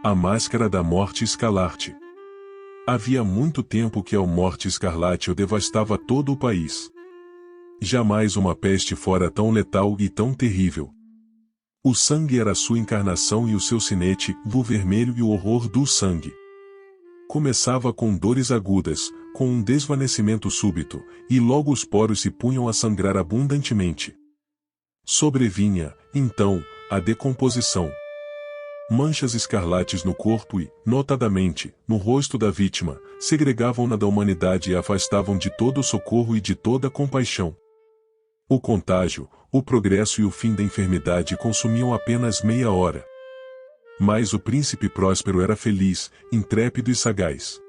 A Máscara da Morte Escarlate. Havia muito tempo que a Morte Escarlate devastava todo o país. Jamais uma peste fora tão letal e tão terrível. O sangue era sua encarnação e o seu sinete, o vermelho e o horror do sangue. Começava com dores agudas, com um desvanecimento súbito, e logo os poros se punham a sangrar abundantemente. Sobrevinha, então, a decomposição. Manchas escarlates no corpo e, notadamente, no rosto da vítima, segregavam-na da humanidade e a afastavam de todo o socorro e de toda a compaixão. O contágio, o progresso e o fim da enfermidade consumiam apenas meia hora. Mas o príncipe próspero era feliz, intrépido e sagaz.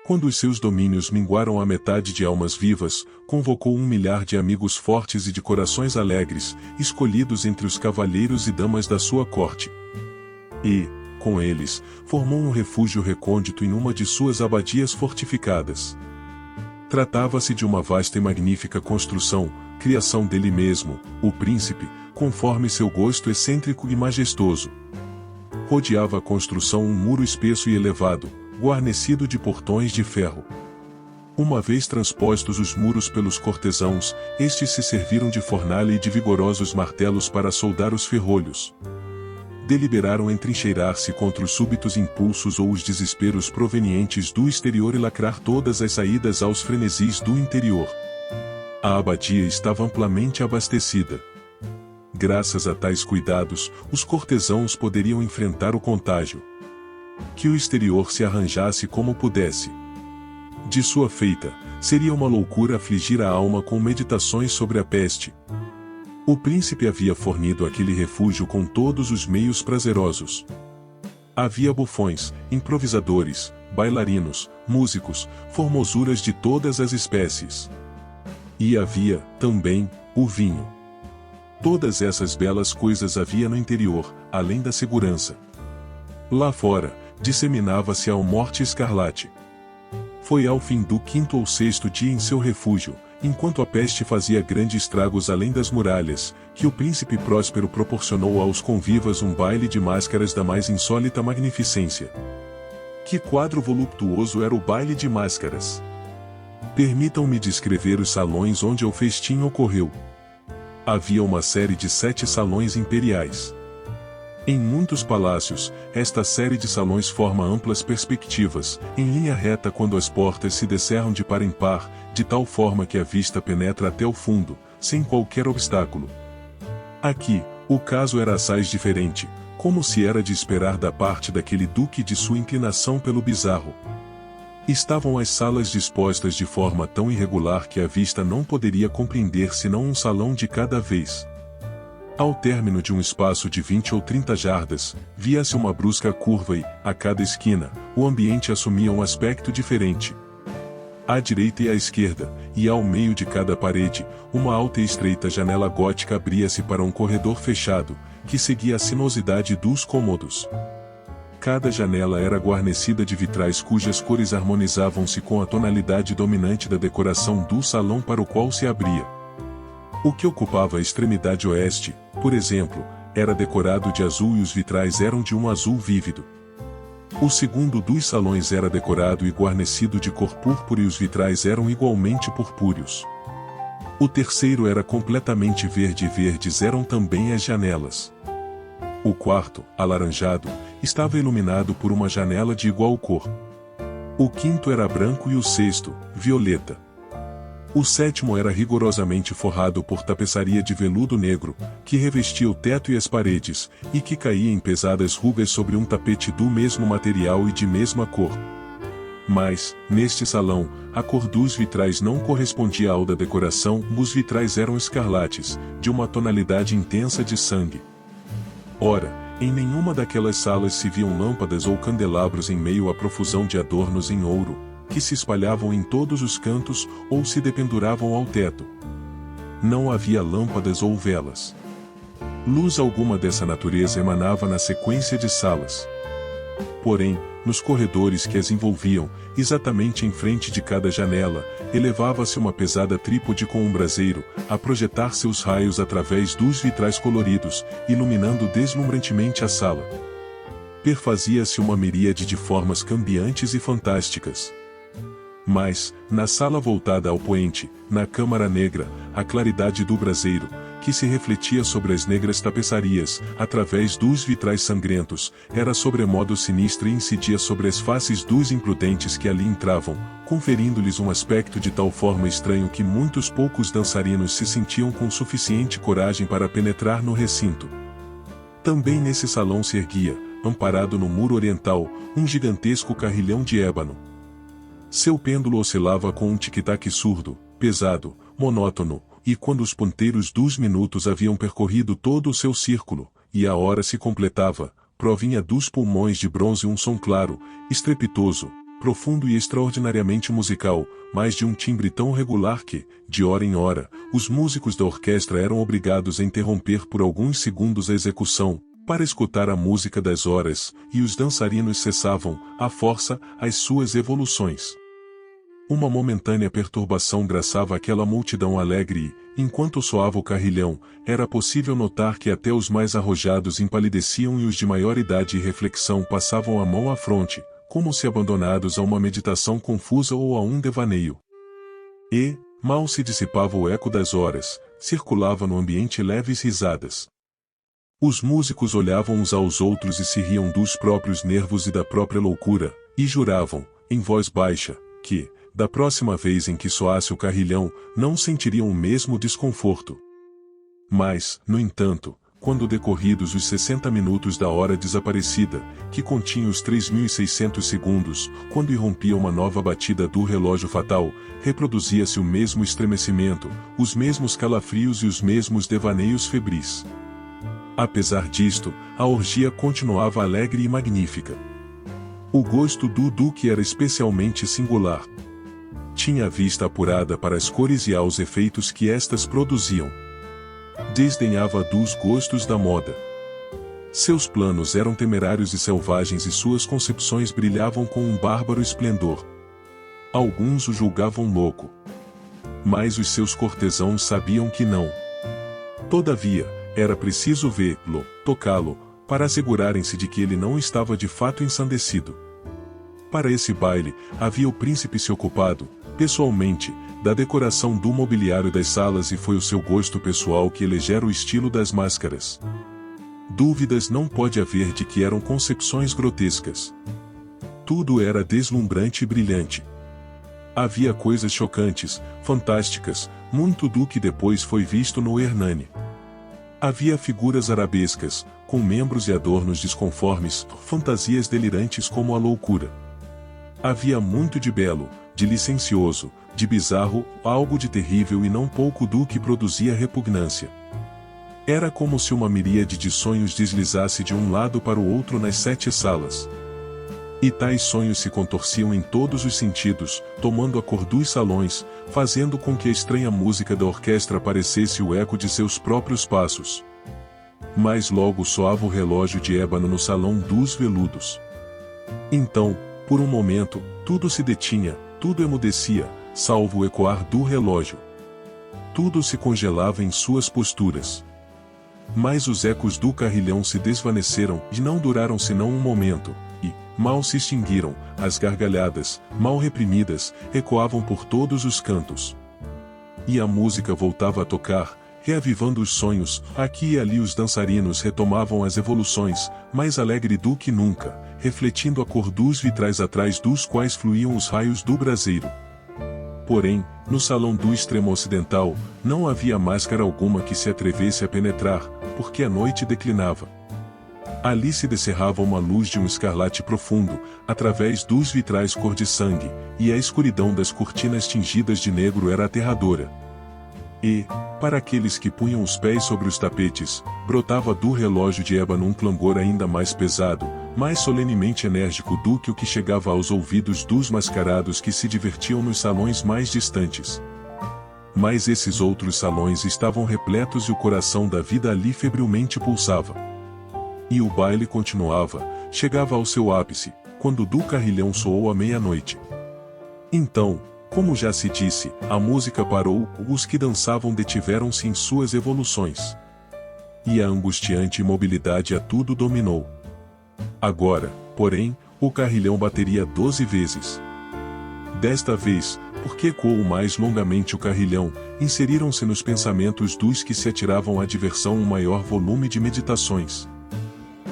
Quando os seus domínios minguaram a metade de almas vivas, convocou 1 milhar de amigos fortes e de corações alegres, escolhidos entre os cavalheiros e damas da sua corte. E, com eles, formou um refúgio recôndito em uma de suas abadias fortificadas. Tratava-se de uma vasta e magnífica construção, criação dele mesmo, o príncipe, conforme seu gosto excêntrico e majestoso. Rodeava a construção um muro espesso e elevado, guarnecido de portões de ferro. Uma vez transpostos os muros pelos cortesãos, estes se serviram de fornalha e de vigorosos martelos para soldar os ferrolhos. Deliberaram entrincheirar-se contra os súbitos impulsos ou os desesperos provenientes do exterior e lacrar todas as saídas aos frenesis do interior. A abadia estava amplamente abastecida. Graças a tais cuidados, os cortesãos poderiam enfrentar o contágio. Que o exterior se arranjasse como pudesse. De sua feita, seria uma loucura afligir a alma com meditações sobre a peste. O príncipe havia fornido aquele refúgio com todos os meios prazerosos. Havia bufões, improvisadores, bailarinos, músicos, formosuras de todas as espécies. E havia, também, o vinho. Todas essas belas coisas havia no interior, além da segurança. Lá fora, disseminava-se a morte escarlate. Foi ao fim do 5º ou 6º dia em seu refúgio, enquanto a peste fazia grandes estragos além das muralhas, que o príncipe próspero proporcionou aos convivas um baile de máscaras da mais insólita magnificência. Que quadro voluptuoso era o baile de máscaras! Permitam-me descrever os salões onde o festim ocorreu. Havia uma série de 7 salões imperiais. Em muitos palácios, esta série de salões forma amplas perspectivas, em linha reta quando as portas se descerram de par em par, de tal forma que a vista penetra até o fundo, sem qualquer obstáculo. Aqui, o caso era assaz diferente, como se era de esperar da parte daquele duque de sua inclinação pelo bizarro. Estavam as salas dispostas de forma tão irregular que a vista não poderia compreender senão um salão de cada vez. Ao término de um espaço de 20 ou 30 jardas, via-se uma brusca curva e, a cada esquina, o ambiente assumia um aspecto diferente. À direita e à esquerda, e ao meio de cada parede, uma alta e estreita janela gótica abria-se para um corredor fechado, que seguia a sinuosidade dos cômodos. Cada janela era guarnecida de vitrais cujas cores harmonizavam-se com a tonalidade dominante da decoração do salão para o qual se abria. O que ocupava a extremidade oeste, por exemplo, era decorado de azul e os vitrais eram de um azul vívido. O segundo dos salões era decorado e guarnecido de cor púrpura e os vitrais eram igualmente purpúreos. O terceiro era completamente verde e verdes eram também as janelas. O quarto, alaranjado, estava iluminado por uma janela de igual cor. O quinto era branco e o sexto, violeta. O sétimo era rigorosamente forrado por tapeçaria de veludo negro, que revestia o teto e as paredes, e que caía em pesadas rugas sobre um tapete do mesmo material e de mesma cor. Mas, neste salão, a cor dos vitrais não correspondia ao da decoração, os vitrais eram escarlates, de uma tonalidade intensa de sangue. Ora, em nenhuma daquelas salas se viam lâmpadas ou candelabros em meio à profusão de adornos em ouro, que se espalhavam em todos os cantos ou se dependuravam ao teto. Não havia lâmpadas ou velas. Luz alguma dessa natureza emanava na sequência de salas. Porém, nos corredores que as envolviam, exatamente em frente de cada janela, elevava-se uma pesada trípode com um braseiro, a projetar seus raios através dos vitrais coloridos, iluminando deslumbrantemente a sala. perfazia-se uma miríade de formas cambiantes e fantásticas. Mas, na sala voltada ao poente, na câmara negra, a claridade do braseiro, que se refletia sobre as negras tapeçarias, através dos vitrais sangrentos, era sobremodo sinistra e incidia sobre as faces dos imprudentes que ali entravam, conferindo-lhes um aspecto de tal forma estranho que muitos poucos dançarinos se sentiam com suficiente coragem para penetrar no recinto. Também nesse salão se erguia, amparado no muro oriental, um gigantesco carrilhão de ébano. Seu pêndulo oscilava com um tic-tac surdo, pesado, monótono, e quando os ponteiros dos minutos haviam percorrido todo o seu círculo, e a hora se completava, provinha dos pulmões de bronze um som claro, estrepitoso, profundo e extraordinariamente musical, mas de um timbre tão regular que, de hora em hora, os músicos da orquestra eram obrigados a interromper por alguns segundos a execução, para escutar a música das horas, e os dançarinos cessavam, à força, as suas evoluções. Uma momentânea perturbação graçava aquela multidão alegre e, enquanto soava o carrilhão, era possível notar que até os mais arrojados empalideciam e os de maior idade e reflexão passavam a mão à fronte, como se abandonados a uma meditação confusa ou a um devaneio. E, mal se dissipava o eco das horas, circulava no ambiente leves risadas. Os músicos olhavam uns aos outros e se riam dos próprios nervos e da própria loucura, e juravam, em voz baixa, que, da próxima vez em que soasse o carrilhão, não sentiriam o mesmo desconforto. Mas, no entanto, quando decorridos os 60 minutos da hora desaparecida, que continha os 3.600 segundos, quando irrompia uma nova batida do relógio fatal, reproduzia-se o mesmo estremecimento, os mesmos calafrios e os mesmos devaneios febris. Apesar disto, a orgia continuava alegre e magnífica. O gosto do duque era especialmente singular. Tinha a vista apurada para as cores e aos efeitos que estas produziam. Desdenhava dos gostos da moda. Seus planos eram temerários e selvagens e suas concepções brilhavam com um bárbaro esplendor. Alguns o julgavam louco. Mas os seus cortesãos sabiam que não. Todavia, era preciso vê-lo, tocá-lo, para assegurarem-se de que ele não estava de fato ensandecido. Para esse baile, havia o príncipe se ocupado, pessoalmente, da decoração do mobiliário das salas e foi o seu gosto pessoal que elegera o estilo das máscaras. Dúvidas não pode haver de que eram concepções grotescas. Tudo era deslumbrante e brilhante. Havia coisas chocantes, fantásticas, muito do que depois foi visto no Hernani. Havia figuras arabescas, com membros e adornos desconformes, fantasias delirantes como a loucura. Havia muito de belo, de licencioso, de bizarro, algo de terrível e não pouco do que produzia repugnância. Era como se uma miríade de sonhos deslizasse de um lado para o outro nas 7 salas. E tais sonhos se contorciam em todos os sentidos, tomando a cor dos salões, fazendo com que a estranha música da orquestra parecesse o eco de seus próprios passos. Mas logo soava o relógio de ébano no salão dos veludos. Então, por um momento, tudo se detinha, tudo emudecia, salvo o ecoar do relógio. Tudo se congelava em suas posturas. Mas os ecos do carrilhão se desvaneceram e não duraram senão um momento, e, mal se extinguiram, as gargalhadas, mal reprimidas, ecoavam por todos os cantos. E a música voltava a tocar, reavivando os sonhos, aqui e ali os dançarinos retomavam as evoluções, mais alegre do que nunca, refletindo a cor dos vitrais atrás dos quais fluíam os raios do braseiro. Porém, no salão do extremo ocidental, não havia máscara alguma que se atrevesse a penetrar, porque a noite declinava. Ali se descerrava uma luz de um escarlate profundo, através dos vitrais cor de sangue, e a escuridão das cortinas tingidas de negro era aterradora. E, para aqueles que punham os pés sobre os tapetes, brotava do relógio de ébano um clangor ainda mais pesado, mais solenemente enérgico do que o que chegava aos ouvidos dos mascarados que se divertiam nos salões mais distantes. Mas esses outros salões estavam repletos e o coração da vida ali febrilmente pulsava. E o baile continuava, chegava ao seu ápice, quando do carrilhão soou a meia-noite. Então, como já se disse, a música parou, os que dançavam detiveram-se em suas evoluções. E a angustiante imobilidade a tudo dominou. Agora, porém, o carrilhão bateria 12 vezes. Desta vez, porque ecoou mais longamente o carrilhão, inseriram-se nos pensamentos dos que se atiravam à diversão um maior volume de meditações.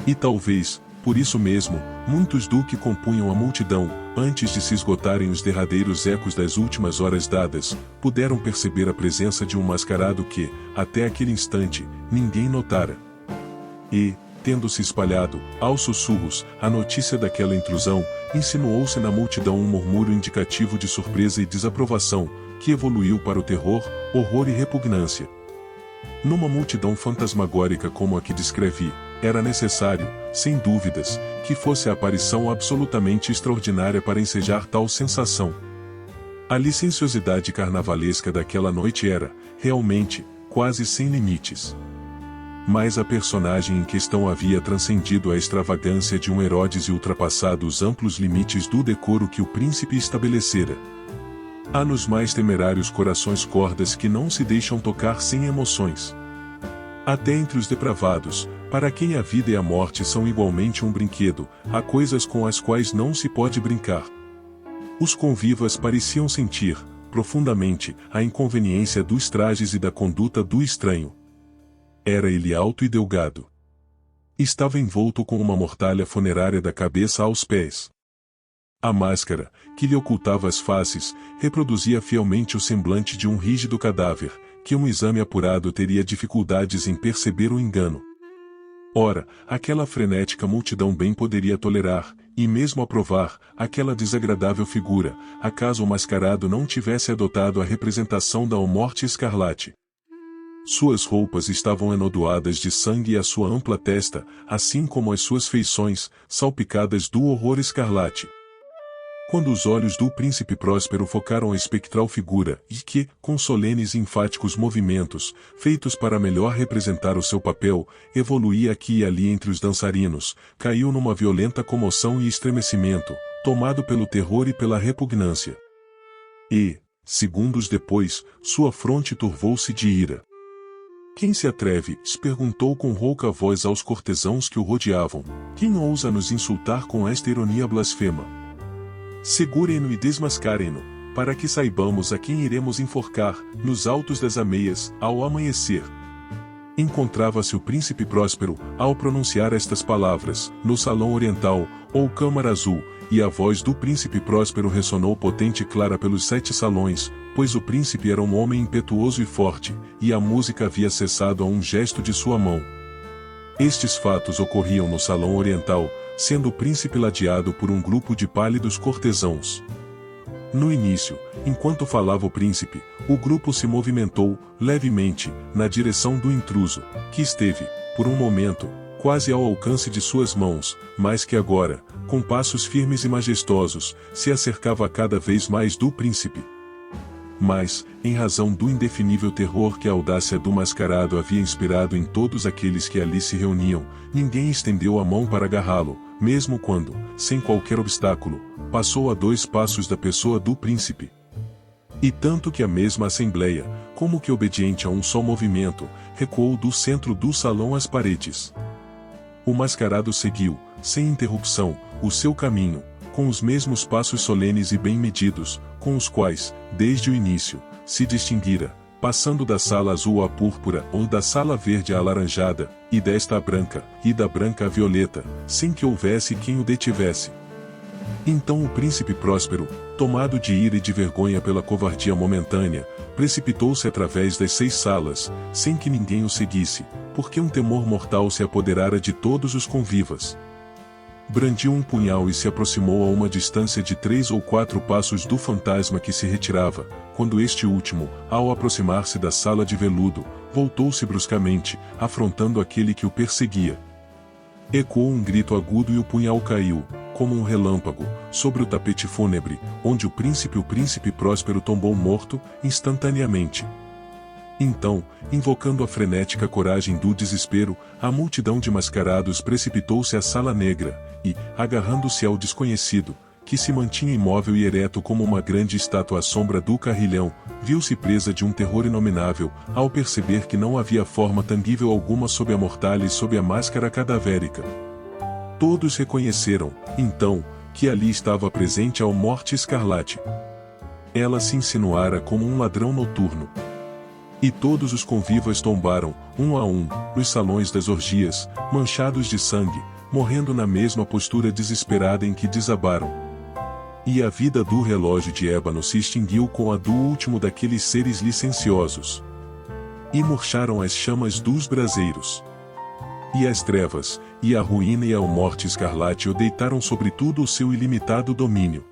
E talvez, por isso mesmo, muitos do que compunham a multidão, antes de se esgotarem os derradeiros ecos das últimas horas dadas, puderam perceber a presença de um mascarado que, até aquele instante, ninguém notara. E, tendo se espalhado, aos sussurros, a notícia daquela intrusão, insinuou-se na multidão um murmúrio indicativo de surpresa e desaprovação, que evoluiu para o terror, horror e repugnância. Numa multidão fantasmagórica como a que descrevi, era necessário, sem dúvidas, que fosse a aparição absolutamente extraordinária para ensejar tal sensação. A licenciosidade carnavalesca daquela noite era, realmente, quase sem limites. Mas a personagem em questão havia transcendido a extravagância de um Herodes e ultrapassado os amplos limites do decoro que o príncipe estabelecera. Há nos mais temerários corações cordas que não se deixam tocar sem emoções. Até entre os depravados, para quem a vida e a morte são igualmente um brinquedo, há coisas com as quais não se pode brincar. Os convivas pareciam sentir, profundamente, a inconveniência dos trajes e da conduta do estranho. Era ele alto e delgado. Estava envolto com uma mortalha funerária da cabeça aos pés. A máscara, que lhe ocultava as faces, reproduzia fielmente o semblante de um rígido cadáver, que um exame apurado teria dificuldades em perceber o engano. Ora, aquela frenética multidão bem poderia tolerar, e mesmo aprovar, aquela desagradável figura, acaso o mascarado não tivesse adotado a representação da morte escarlate. Suas roupas estavam enodoadas de sangue e a sua ampla testa, assim como as suas feições, salpicadas do horror escarlate. Quando os olhos do príncipe Próspero focaram a espectral figura, e que, com solenes e enfáticos movimentos, feitos para melhor representar o seu papel, evoluía aqui e ali entre os dançarinos, caiu numa violenta comoção e estremecimento, tomado pelo terror e pela repugnância. E, segundos depois, sua fronte turvou-se de ira. Quem se atreve? Perguntou com rouca voz aos cortesãos que o rodeavam. Quem ousa nos insultar com esta ironia blasfema? Segurem-no e desmascarem-no, para que saibamos a quem iremos enforcar, nos altos das ameias, ao amanhecer. Encontrava-se o príncipe Próspero, ao pronunciar estas palavras, no salão oriental, ou câmara azul, e a voz do príncipe Próspero ressonou potente e clara pelos 7 salões, pois o príncipe era um homem impetuoso e forte, e a música havia cessado a um gesto de sua mão. Estes fatos ocorriam no salão oriental, sendo o príncipe ladeado por um grupo de pálidos cortesãos. No início, enquanto falava o príncipe, o grupo se movimentou, levemente, na direção do intruso, que esteve, por um momento, quase ao alcance de suas mãos, mas que agora, com passos firmes e majestosos, se acercava cada vez mais do príncipe. Mas, em razão do indefinível terror que a audácia do mascarado havia inspirado em todos aqueles que ali se reuniam, ninguém estendeu a mão para agarrá-lo, mesmo quando, sem qualquer obstáculo, passou a 2 passos da pessoa do príncipe. E tanto que a mesma assembleia, como que obediente a um só movimento, recuou do centro do salão às paredes. O mascarado seguiu, sem interrupção, o seu caminho, com os mesmos passos solenes e bem medidos, com os quais, desde o início, se distinguira, passando da sala azul à púrpura ou da sala verde à alaranjada, e desta à branca, e da branca à violeta, sem que houvesse quem o detivesse. Então o príncipe Próspero, tomado de ira e de vergonha pela covardia momentânea, precipitou-se através das 6 salas, sem que ninguém o seguisse, porque um temor mortal se apoderara de todos os convivas. Brandiu um punhal e se aproximou a uma distância de 3 ou 4 passos do fantasma que se retirava, quando este último, ao aproximar-se da sala de veludo, voltou-se bruscamente, afrontando aquele que o perseguia. Ecoou um grito agudo e o punhal caiu, como um relâmpago, sobre o tapete fúnebre, onde o príncipe Próspero tombou morto, instantaneamente. Então, invocando a frenética coragem do desespero, a multidão de mascarados precipitou-se à sala negra, e, agarrando-se ao desconhecido, que se mantinha imóvel e ereto como uma grande estátua à sombra do carrilhão, viu-se presa de um terror inominável, ao perceber que não havia forma tangível alguma sob a mortalha e sob a máscara cadavérica. Todos reconheceram, então, que ali estava presente a Morte Escarlate. Ela se insinuara como um ladrão noturno. E todos os convivas tombaram, um a um, nos salões das orgias, manchados de sangue, morrendo na mesma postura desesperada em que desabaram. E a vida do relógio de ébano se extinguiu com a do último daqueles seres licenciosos. E murcharam as chamas dos braseiros. E as trevas, e a ruína e a morte escarlate o deitaram sobre tudo o seu ilimitado domínio.